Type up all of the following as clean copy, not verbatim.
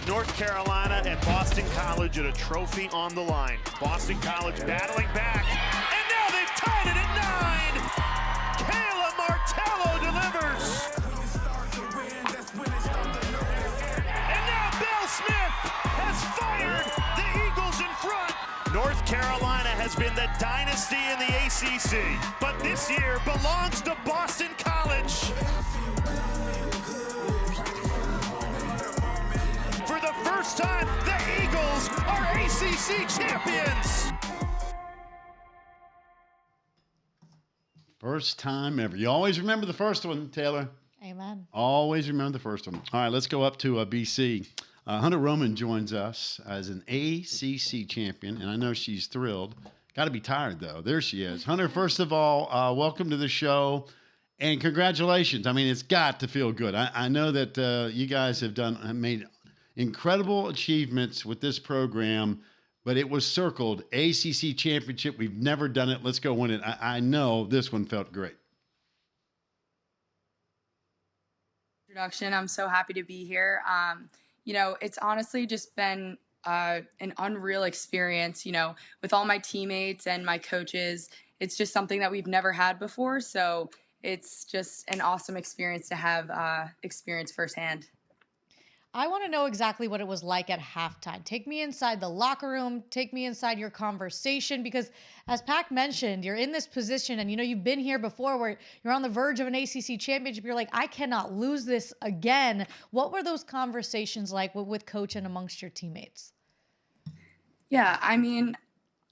North Carolina and Boston College at a trophy on the line. Boston College battling back, and now they've tied it at 9. Kayla Martello delivers. And now Bill Smith has fired the Eagles in front. North Carolina has been the dynasty in the ACC, but this year belongs to Boston College. For the first time, the Eagles are ACC champions. First time ever. You always remember the first one, Taylor. Amen. Always remember the first one. All right, let's go up to BC. Hunter Roman joins us as an ACC champion, and I know she's thrilled. Got to be tired, though. There she is. Hunter, first of all, welcome to the show, and congratulations. I mean, it's got to feel good. I know that you guys have made incredible achievements with this program, but it was circled ACC Championship. We've never done it. Let's go win it. I know this one felt great. Introduction. I'm so happy to be here. It's honestly just been an unreal experience, with all my teammates and my coaches. It's just something that we've never had before. So it's just an awesome experience to have experience firsthand. I want to know exactly what it was like at halftime. Take me inside the locker room. Take me inside your conversation, because as Pac mentioned, you're in this position and, you've been here before where you're on the verge of an ACC championship. You're like, I cannot lose this again. What were those conversations like with coach and amongst your teammates? Yeah, I mean,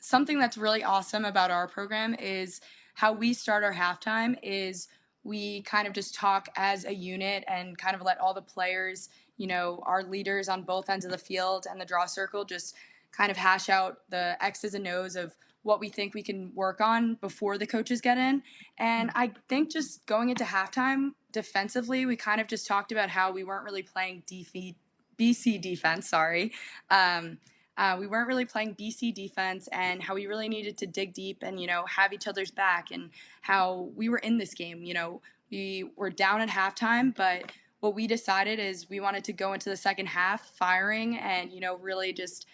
something that's really awesome about our program is how we start our halftime is we kind of just talk as a unit and kind of let all the players, our leaders on both ends of the field and the draw circle just kind of hash out the X's and O's of what we think we can work on before the coaches get in. And I think just going into halftime defensively, we kind of just talked about how we weren't really playing BC defense, we weren't really playing BC defense, and how we really needed to dig deep and, have each other's back, and how we were in this game. We were down at halftime, but what we decided is we wanted to go into the second half firing and, really just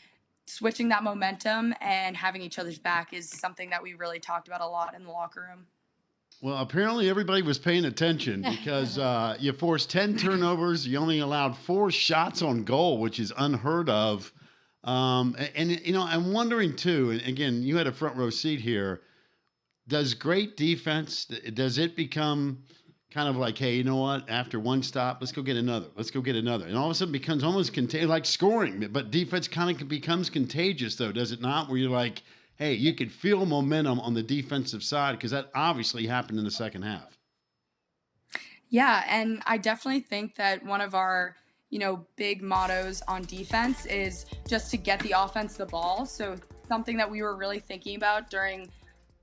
switching that momentum and having each other's back is something that we really talked about a lot in the locker room. Well, apparently everybody was paying attention because you forced 10 turnovers. You only allowed 4 shots on goal, which is unheard of. I'm wondering too, and again, you had a front row seat here. Does great defense, does it become kind of like, hey, you know what? After one stop, let's go get another. And all of a sudden becomes almost like scoring. But defense kind of becomes contagious, though, does it not? Where you're like, hey, you could feel momentum on the defensive side, because that obviously happened in the second half. Yeah, and I definitely think that one of our big mottos on defense is just to get the offense the ball. So something that we were really thinking about during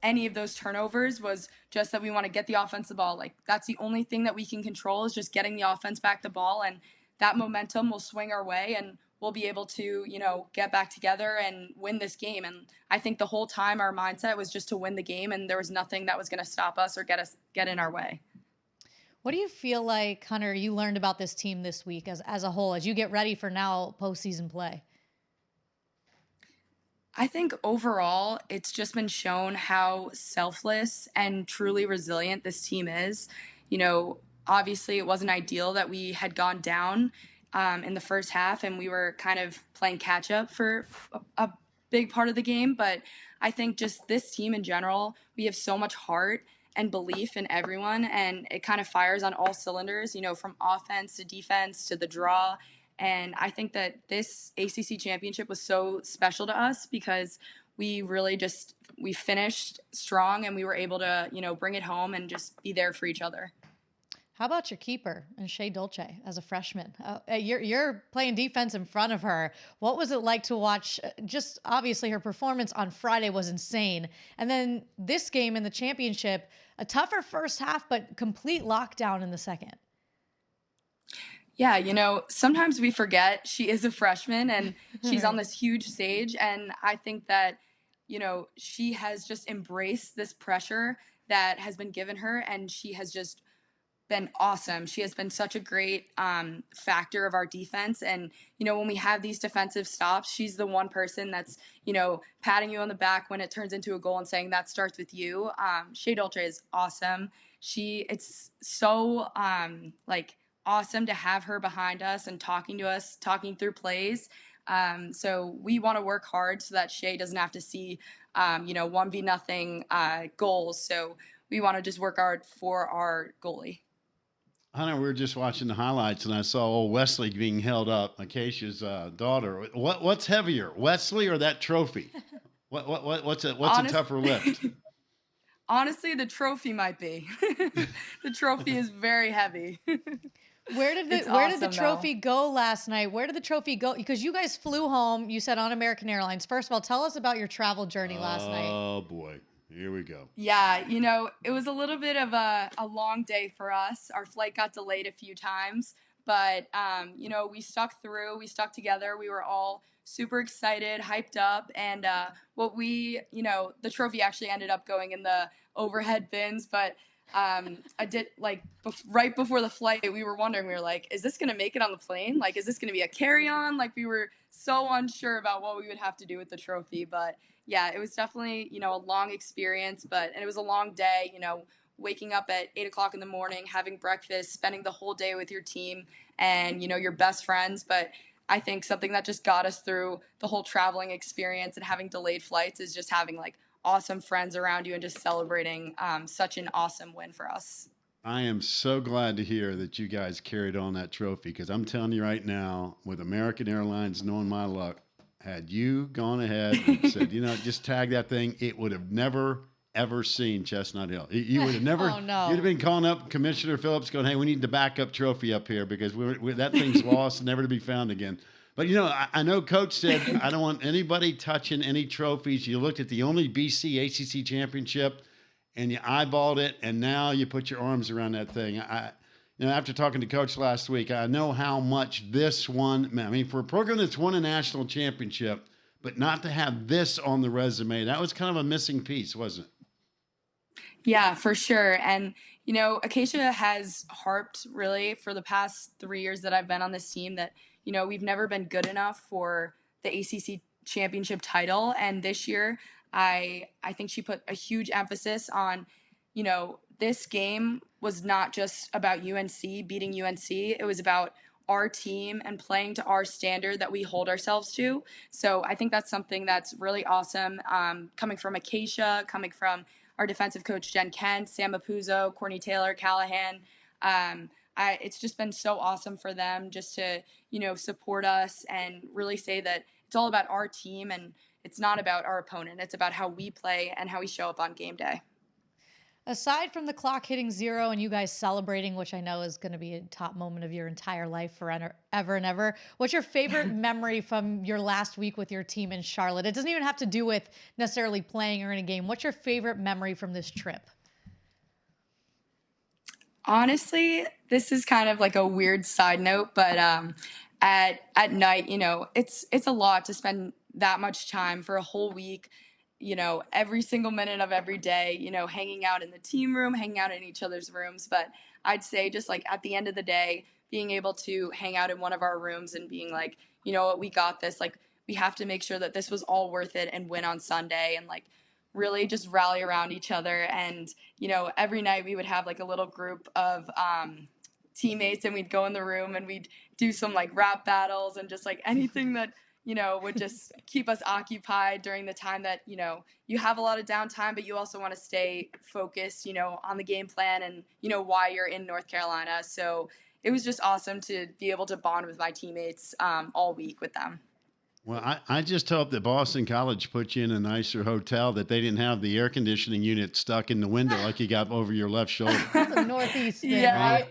any of those turnovers was just that we want to get the offense the ball. Like, that's the only thing that we can control is just getting the offense back the ball, and that momentum will swing our way and we'll be able to, get back together and win this game. And I think the whole time our mindset was just to win the game, and there was nothing that was going to stop us or get in our way. What do you feel like, Hunter, you learned about this team this week as a whole, as you get ready for now postseason play? I think overall, it's just been shown how selfless and truly resilient this team is. Obviously it wasn't ideal that we had gone down in the first half and we were kind of playing catch up for a big part of the game. But I think just this team in general, we have so much heart and belief in everyone, and it kind of fires on all cylinders, from offense to defense to the draw. And I think that this ACC championship was so special to us because we really we finished strong and we were able to, bring it home and just be there for each other. How about your keeper, and Shea Dolce, as a freshman? You're playing defense in front of her. What was it like to watch? Just obviously her performance on Friday was insane. And then this game in the championship, a tougher first half, but complete lockdown in the second. Yeah, sometimes we forget she is a freshman and she's on this huge stage. And I think that, she has just embraced this pressure that has been given her, and she has just been awesome. She has been such a great factor of our defense. And, when we have these defensive stops, she's the one person that's, patting you on the back when it turns into a goal and saying that starts with you. Shea Dolce is awesome. It's so awesome to have her behind us and talking to us, talking through plays. So we want to work hard so that Shea doesn't have to see, 1v0 goals. So we want to just work hard for our goalie. Hunter, we were just watching the highlights, and I saw old Wesley being held up, Acacia's daughter. What's heavier, Wesley or that trophy? What's a tougher lift? Honestly, the trophy might be. The trophy is very heavy. Where did the trophy go last night? Where did the trophy go? Because you guys flew home, you said on American Airlines. First of all, tell us about your travel journey last night. Oh, boy. Here we go. Yeah, it was a little bit of a long day for us. Our flight got delayed a few times, but, we stuck through. We stuck together. We were all super excited, hyped up, and the trophy actually ended up going in the overhead bins, but I did, right before the flight, we were wondering, we were like, is this going to make it on the plane? Is this going to be a carry-on? We were so unsure about what we would have to do with the trophy, but yeah, it was definitely, a long experience, and it was a long day, waking up at 8:00 in the morning, having breakfast, spending the whole day with your team and, your best friends. But I think something that just got us through the whole traveling experience and having delayed flights is just having awesome friends around you and just celebrating such an awesome win for us. I am so glad to hear that you guys carried on that trophy, because I'm telling you right now, with American Airlines knowing my luck, had you gone ahead and said, just tag that thing, it would have never, ever seen Chestnut Hill. You would have never, Oh, no. You'd have been calling up Commissioner Phillips going, hey, we need the backup trophy up here because that thing's lost, never to be found again. But, I know Coach said, I don't want anybody touching any trophies. You looked at the only BC ACC Championship and you eyeballed it, and now you put your arms around that thing. After talking to Coach last week, I know how much this one meant. I mean, for a program that's won a national championship, but not to have this on the resume, that was kind of a missing piece, wasn't it? Yeah, for sure. And, Acacia has harped really for the past 3 years that I've been on this team that, we've never been good enough for the ACC Championship title. And this year, I think she put a huge emphasis on, this game was not just about UNC beating UNC. It was about our team and playing to our standard that we hold ourselves to. So I think that's something that's really awesome, coming from Acacia, coming from our defensive coach, Jen Kent, Sam Apuzzo, Courtney Taylor, Callahan. It's just been so awesome for them just to, support us and really say that it's all about our team and it's not about our opponent. It's about how we play and how we show up on game day. Aside from the clock hitting 0 and you guys celebrating, which I know is going to be a top moment of your entire life forever and ever, what's your favorite memory from your last week with your team in Charlotte? It doesn't even have to do with necessarily playing or in a game. What's your favorite memory from this trip? Honestly, this is kind of a weird side note, but at night, it's a lot to spend that much time for a whole week. Every single minute of every day, hanging out in the team room, hanging out in each other's rooms. But I'd say just at the end of the day, being able to hang out in one of our rooms and being like, what, we got this. We have to make sure that this was all worth it and win on Sunday and really just rally around each other. And, every night we would have a little group of teammates and we'd go in the room and we'd do some rap battles and just anything that, would just keep us occupied during the time that, you have a lot of downtime, but you also want to stay focused, on the game plan and, why you're in North Carolina. So it was just awesome to be able to bond with my teammates all week with them. Well, I just hope that Boston College put you in a nicer hotel, that they didn't have the air conditioning unit stuck in the window like you got over your left shoulder. That's a Northeast thing, Yeah.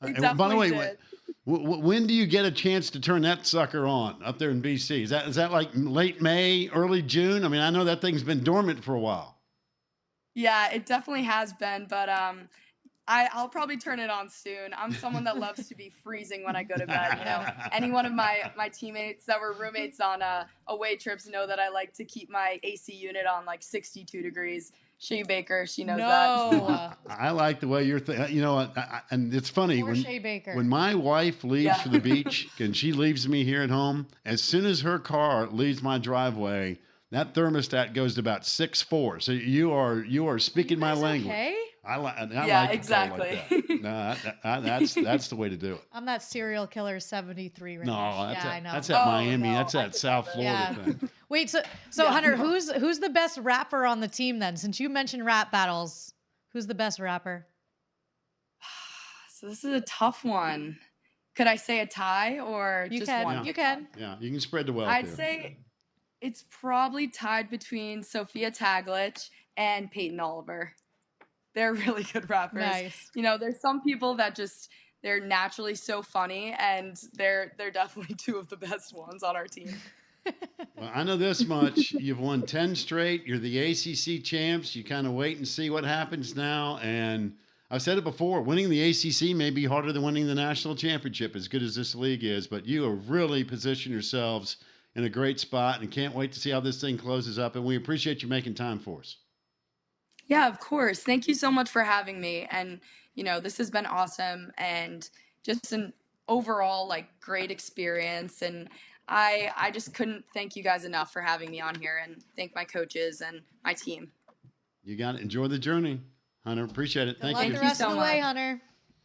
right? By the way, did. when do you get a chance to turn that sucker on up there in BC? Is that late May, early June? I mean, I know that thing's been dormant for a while. Yeah, it definitely has been, but I'll probably turn it on soon. I'm someone that loves to be freezing when I go to bed. Any one of my teammates that were roommates on away trips know that I like to keep my AC unit on 62 degrees. Shea Baker. She knows that. No. I like the way you're thinking. You know, and it's funny Poor Shea Baker. when my wife leaves Yeah. for the beach and she leaves me here at home, as soon as her car leaves my driveway, that thermostat goes to about 6.4. So you are speaking my Guys language. okay? I Yeah, like it like exactly. that. No, that's the way to do it. I'm that serial killer 73 range. No, Yeah, I know. that's at Oh, Miami. no, That's I at could South never. Florida Yeah. thing. Wait, so Yeah. Hunter, who's the best rapper on the team then? Since you mentioned rap battles, who's the best rapper? So this is a tough one. Could I say a tie or You just can. one? You can. Yeah, you can spread the wealth I'd here. say it's probably tied between Sophia Taglich and Peyton Oliver. They're really good rappers. Nice. You know, there's some people that just they're naturally so funny, and they're definitely two of the best ones on our team. Well, I know this much. You've won 10 straight. You're the ACC champs. You kind of wait and see what happens now. And I've said it before, winning the ACC may be harder than winning the national championship, as good as this league is. But you have really positioned yourselves in a great spot and can't wait to see how this thing closes up. And we appreciate you making time for us. Yeah, of course. Thank you so much for having me. And, you know, this has been awesome and just an overall great experience. And I just couldn't thank you guys enough for having me on here, and thank my coaches and my team. You got it. Enjoy the journey, Hunter. Appreciate it. Good Thank luck you. the Thank you rest of so the way, much. Hunter.